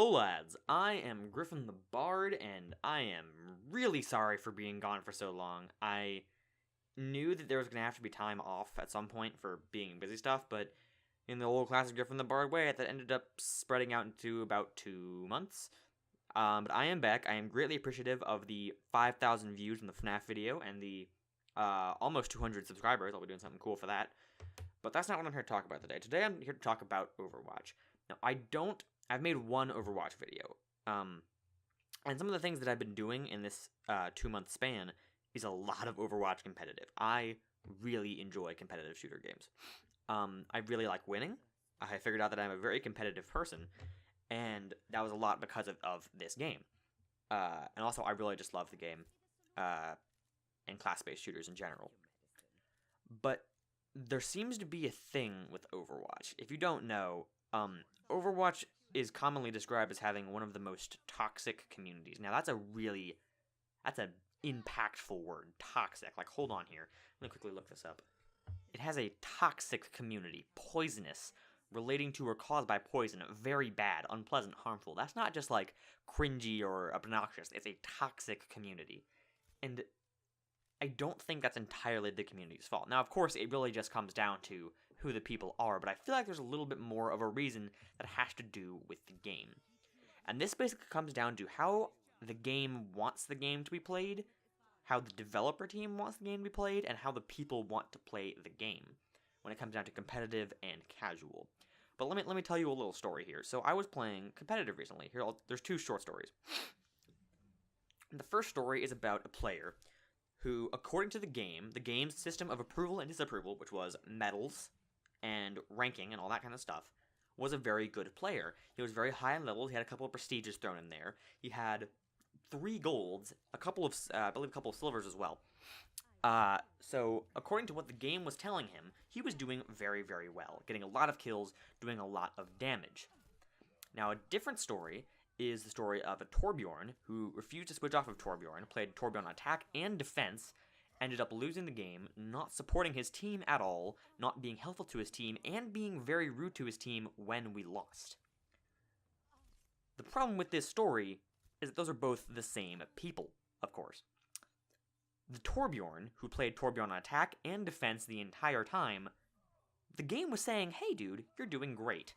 Hello lads, I am Griffin the Bard, and I am really sorry for being gone for so long. I knew that there was going to have to be time off at some point for being busy stuff, but in the old classic Griffin the Bard way, that ended up spreading out into about 2 months. But I am back. I am greatly appreciative of the 5,000 views in the FNAF video and the almost 200 subscribers. I'll be doing something cool for that. But that's not what I'm here to talk about today. Today I'm here to talk about Overwatch. Now, I've made one Overwatch video. And some of the things that I've been doing in this 2-month span is a lot of Overwatch competitive. I really enjoy competitive shooter games. I really like winning. I figured out that I'm a very competitive person, and that was a lot because of this game. And also, I really just love the game and class-based shooters in general. But there seems to be a thing with Overwatch. If you don't know, Overwatch is commonly described as having one of the most toxic communities. Now, that's an impactful word, toxic. Like, hold on here. Let me quickly look this up. It has a toxic community, poisonous, relating to or caused by poison, very bad, unpleasant, harmful. That's not just, like, cringy or obnoxious. It's a toxic community. And I don't think that's entirely the community's fault. Now, of course, it really just comes down to who the people are, but I feel like there's a little bit more of a reason that has to do with the game. And this basically comes down to how the game wants the game to be played, how the developer team wants the game to be played, and how the people want to play the game when it comes down to competitive and casual. But let me tell you a little story here. So I was playing competitive recently. There's 2 short stories. And the first story is about a player who, according to the game's system of approval and disapproval, which was medals and ranking and all that kind of stuff, was a very good player. He was very high in levels. He had a couple of prestiges thrown in there. He had 3 golds, I believe a couple of silvers as well. So, according to what the game was telling him, he was doing very, very well, getting a lot of kills, doing a lot of damage. Now, a different story is the story of a Torbjorn who refused to switch off of Torbjorn, played Torbjorn attack and defense, ended up losing the game, not supporting his team at all, not being helpful to his team, and being very rude to his team when we lost. The problem with this story is that those are both the same people, of course. The Torbjorn, who played Torbjorn on attack and defense the entire time, the game was saying, hey dude, you're doing great.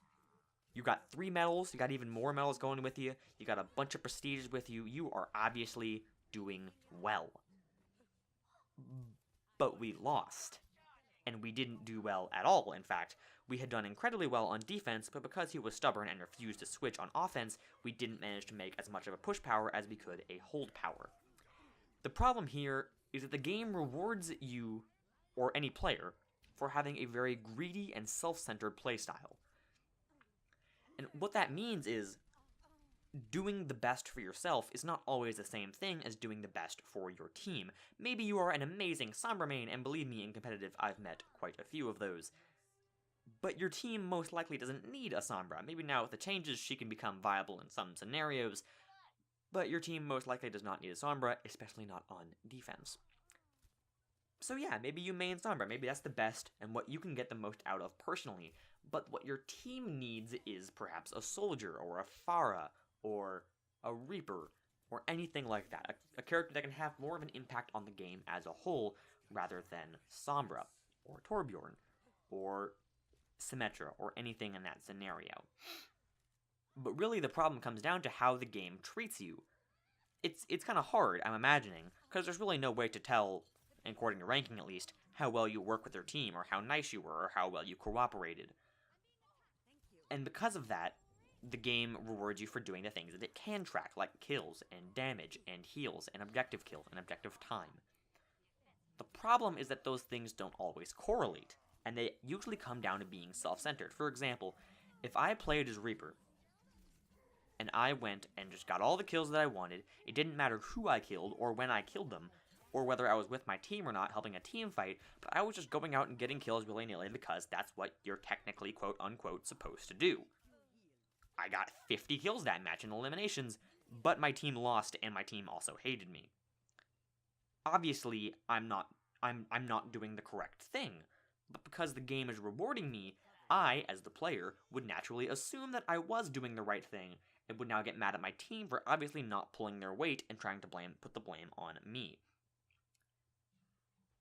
You got 3 medals, you got even more medals going with you, you got a bunch of prestiges with you, you are obviously doing well. But we lost. And we didn't do well at all, in fact. We had done incredibly well on defense, but because he was stubborn and refused to switch on offense, we didn't manage to make as much of a push power as we could a hold power. The problem here is that the game rewards you, or any player, for having a very greedy and self-centered playstyle. And what that means is, doing the best for yourself is not always the same thing as doing the best for your team. Maybe you are an amazing Sombra main, and believe me, in competitive, I've met quite a few of those. But your team most likely doesn't need a Sombra. Maybe now with the changes, she can become viable in some scenarios, but your team most likely does not need a Sombra, especially not on defense. So yeah, maybe you main Sombra, maybe that's the best and what you can get the most out of personally, but what your team needs is perhaps a Soldier, or a Pharah, or a Reaper, or anything like that. A character that can have more of an impact on the game as a whole, rather than Sombra, or Torbjorn, or Symmetra, or anything in that scenario. But really the problem comes down to how the game treats you. It's kind of hard, I'm imagining, because there's really no way to tell, according to ranking at least, how well you work with your team, or how nice you were, or how well you cooperated. And because of that, the game rewards you for doing the things that it can track, like kills, and damage, and heals, and objective kills, and objective time. The problem is that those things don't always correlate, and they usually come down to being self-centered. For example, if I played as Reaper, and I went and just got all the kills that I wanted, it didn't matter who I killed, or when I killed them, or whether I was with my team or not, helping a team fight, but I was just going out and getting kills willy-nilly because that's what you're technically, quote-unquote, supposed to do. I got 50 kills that match in eliminations, but my team lost and my team also hated me. Obviously, I'm not doing the correct thing, but because the game is rewarding me, I, as the player, would naturally assume that I was doing the right thing, and would now get mad at my team for obviously not pulling their weight and trying to put the blame on me.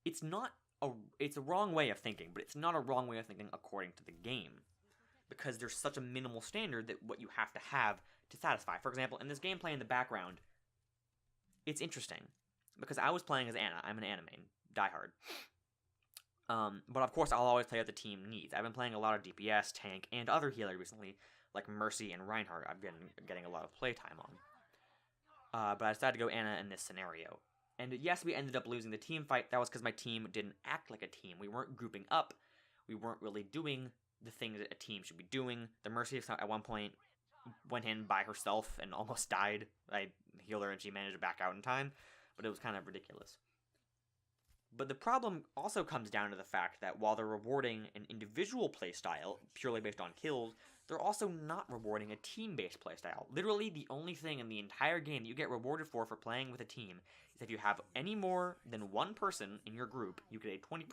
It's a wrong way of thinking, but it's not a wrong way of thinking according to the game, because there's such a minimal standard that what you have to satisfy. For example, in this gameplay in the background, it's interesting, because I was playing as Anna. I'm an Anna main, diehard. But of course, I'll always play what the team needs. I've been playing a lot of DPS, tank, and other healer recently, like Mercy and Reinhardt. I'm getting a lot of playtime on. But I decided to go Anna in this scenario. And yes, we ended up losing the team fight. That was because my team didn't act like a team. We weren't grouping up. We weren't really doing the things that a team should be doing. The Mercy at one point went in by herself and almost died. I healed her and she managed to back out in time, but it was kind of ridiculous. But the problem also comes down to the fact that while they're rewarding an individual playstyle purely based on kills, they're also not rewarding a team-based playstyle. Literally, the only thing in the entire game that you get rewarded for playing with a team is if you have any more than one person in your group, you get a 20%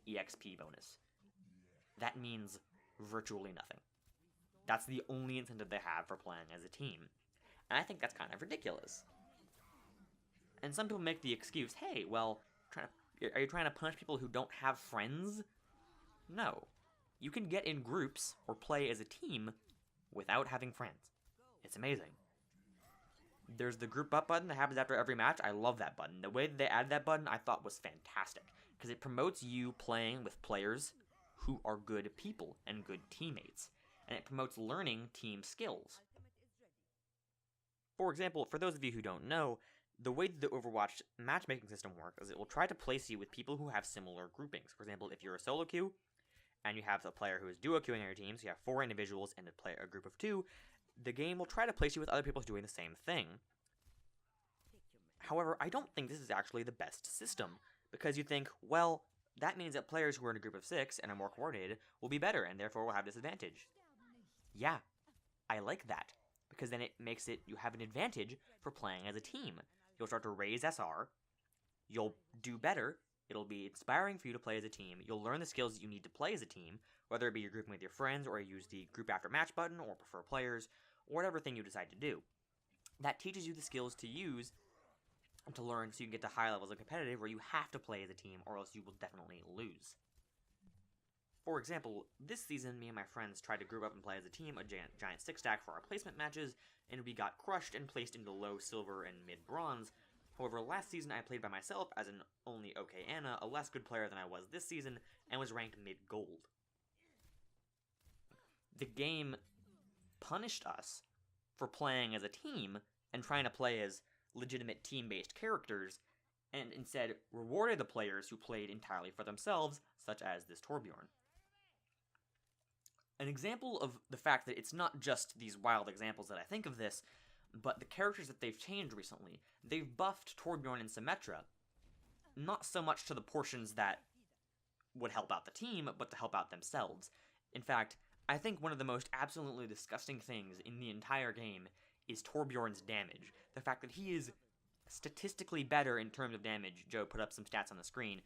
EXP bonus. That means virtually nothing. That's the only incentive they have for playing as a team. And I think that's kind of ridiculous. And some people make the excuse, hey, well, are you trying to punish people who don't have friends? No. You can get in groups or play as a team without having friends. It's amazing. There's the group up button that happens after every match. I love that button. The way that they added that button I thought was fantastic, because it promotes you playing with players who are good people and good teammates, and it promotes learning team skills. For example, for those of you who don't know, the way that the Overwatch matchmaking system works is it will try to place you with people who have similar groupings. For example, if you're a solo queue, and you have a player who is duo queuing on your team, so you have 4 individuals and a group of 2, the game will try to place you with other people doing the same thing. However, I don't think this is actually the best system, because you think, well, that means that players who are in a group of 6 and are more coordinated will be better, and therefore will have this advantage. Yeah, I like that, because then it makes it, you have an advantage for playing as a team. You'll start to raise SR, you'll do better, it'll be inspiring for you to play as a team, you'll learn the skills that you need to play as a team, whether it be you're grouping with your friends, or you use the group after match button, or prefer players, or whatever thing you decide to do. That teaches you the skills to use to learn so you can get to high levels of competitive where you have to play as a team or else you will definitely lose. For example, this season me and my friends tried to group up and play as a team, a giant 6-stack for our placement matches, and we got crushed and placed into low silver and mid bronze. However, last season I played by myself as an only okay Anna, a less good player than I was this season, and was ranked mid gold. The game punished us for playing as a team and trying to play as legitimate team-based characters, and instead rewarded the players who played entirely for themselves, such as this Torbjorn. An example of the fact that it's not just these wild examples that I think of this, but the characters that they've changed recently. They've buffed Torbjorn and Symmetra, not so much to the portions that would help out the team, but to help out themselves. In fact, I think one of the most absolutely disgusting things in the entire game is Torbjorn's damage. The fact that he is statistically better in terms of damage. Joe put up some stats on the screen.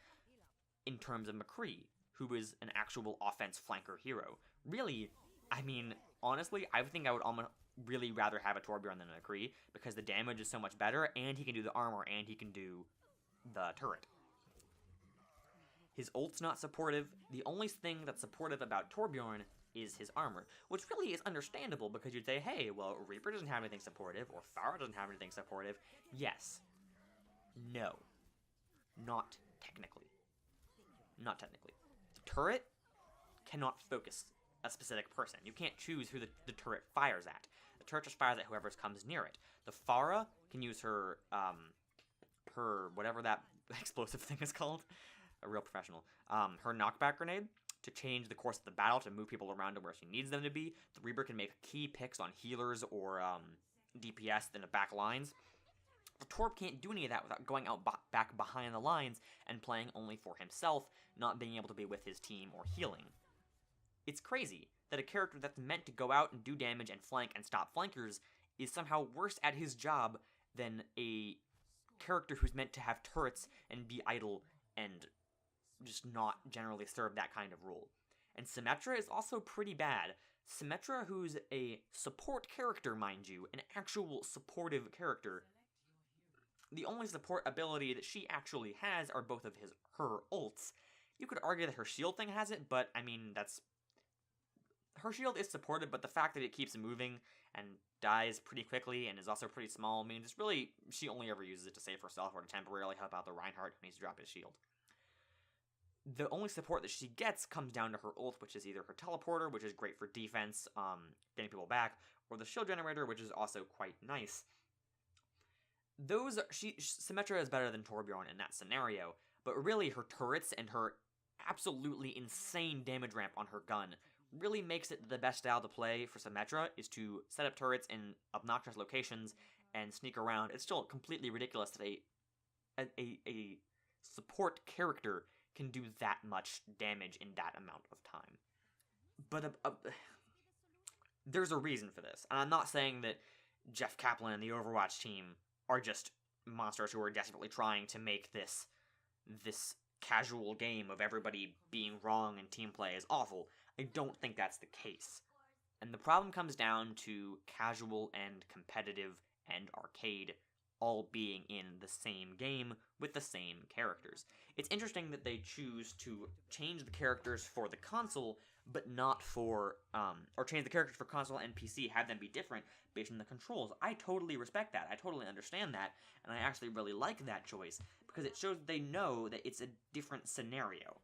In terms of McCree, who is an actual offense flanker hero. Really, I mean, honestly, I think I would almost really rather have a Torbjorn than a McCree, because the damage is so much better, and he can do the armor, and he can do the turret. His ult's not supportive. The only thing that's supportive about Torbjorn is his armor, which really is understandable, because you'd say, hey, well, Reaper doesn't have anything supportive, or Pharah doesn't have anything supportive. Yes. No. Not technically. Not technically. The turret cannot focus a specific person. You can't choose who the turret fires at. The turret just fires at whoever comes near it. The Pharah can use her whatever that explosive thing is called, a real professional, her knockback grenade, to change the course of the battle, to move people around to where she needs them to be. The Reaper can make key picks on healers or DPS in the back lines. The Torb can't do any of that without going out back behind the lines and playing only for himself, not being able to be with his team or healing. It's crazy that a character that's meant to go out and do damage and flank and stop flankers is somehow worse at his job than a character who's meant to have turrets and be idle and just not generally serve that kind of role. And Symmetra is also pretty bad. Symmetra, who's a support character, mind you, an actual supportive character, the only support ability that she actually has are both of her ults. You could argue that her shield thing has it, but I mean, her shield is supported, but the fact that it keeps moving and dies pretty quickly and is also pretty small means it's really, she only ever uses it to save herself or to temporarily help out the Reinhardt who needs to drop his shield. The only support that she gets comes down to her ult, which is either her teleporter, which is great for defense, getting people back, or the shield generator, which is also quite nice. Symmetra is better than Torbjorn in that scenario, but really her turrets and her absolutely insane damage ramp on her gun really makes it the best style to play for Symmetra, is to set up turrets in obnoxious locations and sneak around. It's still completely ridiculous that a support character can do that much damage in that amount of time. But there's a reason for this. And I'm not saying that Jeff Kaplan and the Overwatch team are just monsters who are desperately trying to make this casual game of everybody being wrong and team play is awful. I don't think that's the case. And the problem comes down to casual and competitive and arcade all being in the same game with the same characters. It's interesting that they choose to change the characters for the console, but not for, or change the characters for console and PC, have them be different based on the controls. I totally respect that. I totally understand that, and I actually really like that choice, because it shows they know that it's a different scenario.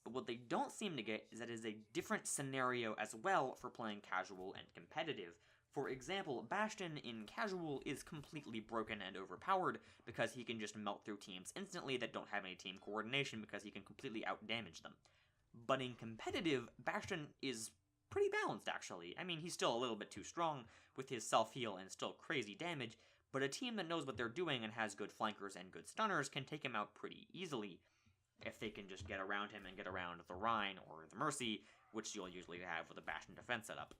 But what they don't seem to get is that it is a different scenario as well for playing casual and competitive. For example, Bastion in casual is completely broken and overpowered because he can just melt through teams instantly that don't have any team coordination because he can completely outdamage them. But in competitive, Bastion is pretty balanced, actually. I mean, he's still a little bit too strong with his self-heal and still crazy damage, but a team that knows what they're doing and has good flankers and good stunners can take him out pretty easily if they can just get around him and get around the Rhine or the Mercy, which you'll usually have with a Bastion defense setup.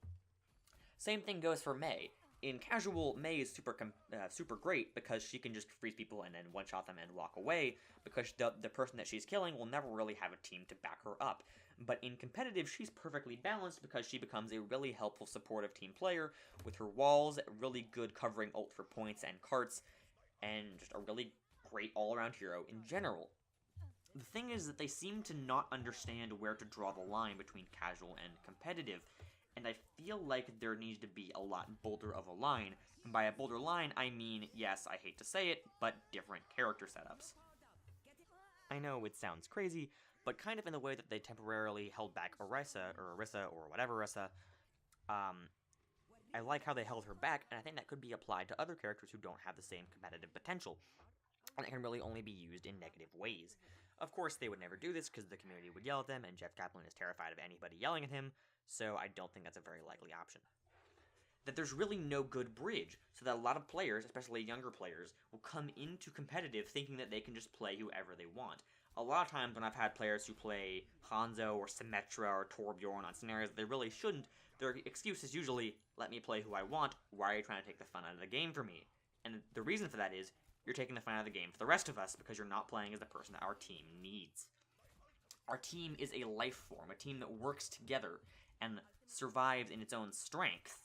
Same thing goes for Mei. In casual, Mei is super great because she can just freeze people and then one-shot them and walk away, because the person that she's killing will never really have a team to back her up. But in competitive, she's perfectly balanced because she becomes a really helpful supportive team player with her walls, really good covering ult for points and carts, and just a really great all-around hero in general. The thing is that they seem to not understand where to draw the line between casual and competitive, and I feel like there needs to be a lot bolder of a line. And by a bolder line, I mean, yes, I hate to say it, but different character setups. I know it sounds crazy, but kind of in the way that they temporarily held back Orisa, or whatever Orisa, I like how they held her back, and I think that could be applied to other characters who don't have the same competitive potential, and it can really only be used in negative ways. Of course, they would never do this because the community would yell at them, and Jeff Kaplan is terrified of anybody yelling at him, so I don't think that's a very likely option. That there's really no good bridge, so that a lot of players, especially younger players, will come into competitive thinking that they can just play whoever they want. A lot of times when I've had players who play Hanzo or Symmetra or Torbjorn on scenarios that they really shouldn't, their excuse is usually, let me play who I want, why are you trying to take the fun out of the game for me? And the reason for that is, you're taking the fun out of the game for the rest of us because you're not playing as the person that our team needs. Our team is a life form, a team that works together and survives in its own strength.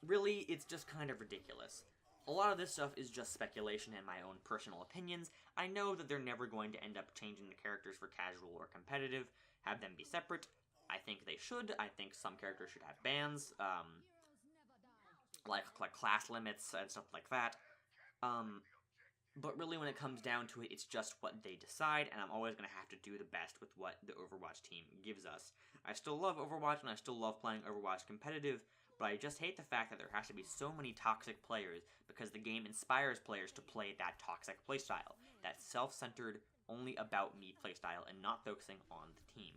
Really, it's just kind of ridiculous. A lot of this stuff is just speculation and my own personal opinions. I know that they're never going to end up changing the characters for casual or competitive, have them be separate. I think they should. I think some characters should have bans, like class limits and stuff like that. But really when it comes down to it, it's just what they decide, and I'm always going to have to do the best with what the Overwatch team gives us. I still love Overwatch, and I still love playing Overwatch competitive, but I just hate the fact that there has to be so many toxic players, because the game inspires players to play that toxic playstyle, that self-centered, only about me playstyle, and not focusing on the team.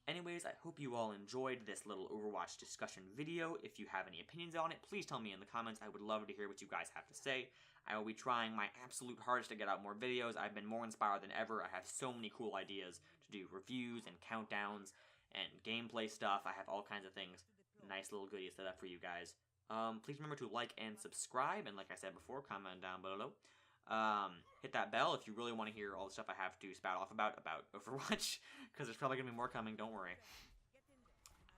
Anyways, I hope you all enjoyed this little Overwatch discussion video. If you have any opinions on it, please tell me in the comments. I would love to hear what you guys have to say. I will be trying my absolute hardest to get out more videos. I've been more inspired than ever. I have so many cool ideas to do reviews and countdowns and gameplay stuff. I have all kinds of things. Nice little goodies set up for you guys. Please remember to like and subscribe, and like I said before, comment down below. Hit that bell if you really want to hear all the stuff I have to spout off about Overwatch, because there's probably going to be more coming, don't worry.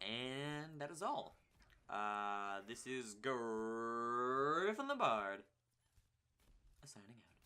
And that is all. This is Griffin the Bard, signing out.